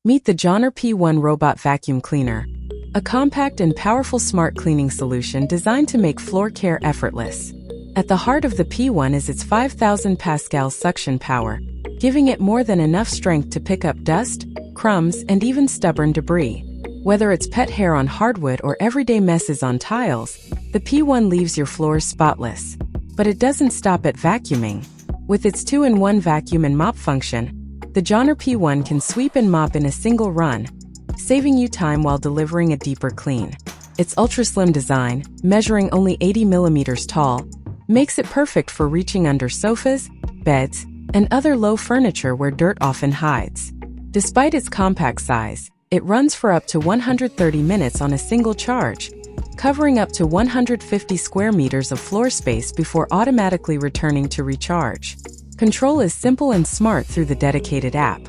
Meet the JONR P1 Robot Vacuum Cleaner, a compact and powerful smart cleaning solution designed to make floor care effortless. At the heart of the P1 is its 5,000 pascal suction power, giving it more than enough strength to pick up dust, crumbs, and even stubborn debris. Whether it's pet hair on hardwood or everyday messes on tiles, the P1 leaves your floors spotless. But it doesn't stop at vacuuming. With its 2-in-1 vacuum and mop function, the JONR P1 can sweep and mop in a single run, saving you time while delivering a deeper clean. Its ultra-slim design, measuring only 80 millimeters tall, makes it perfect for reaching under sofas, beds, and other low furniture where dirt often hides. Despite its compact size, it runs for up to 130 minutes on a single charge, covering up to 150 square meters of floor space before automatically returning to recharge. Control is simple and smart through the dedicated app.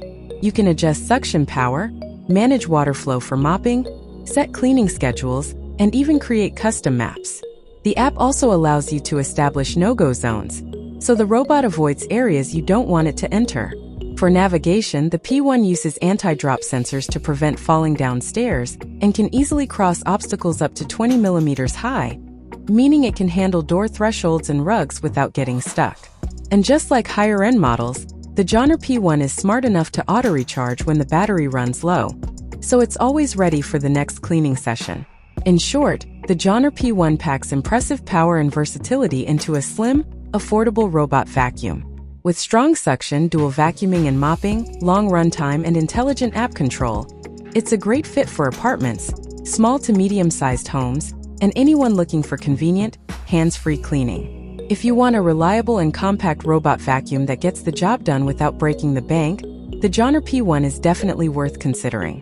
You can adjust suction power, manage water flow for mopping, set cleaning schedules, and even create custom maps. The app also allows you to establish no-go zones, so the robot avoids areas you don't want it to enter. For navigation, the P1 uses anti-drop sensors to prevent falling down stairs and can easily cross obstacles up to 20 millimeters high, meaning it can handle door thresholds and rugs without getting stuck. And just like higher-end models, the JONR P1 is smart enough to auto-recharge when the battery runs low, so it's always ready for the next cleaning session. In short, the JONR P1 packs impressive power and versatility into a slim, affordable robot vacuum. With strong suction, dual vacuuming and mopping, long runtime, and intelligent app control, it's a great fit for apartments, small to medium-sized homes, and anyone looking for convenient, hands-free cleaning. If you want a reliable and compact robot vacuum that gets the job done without breaking the bank, the JONR P1 is definitely worth considering.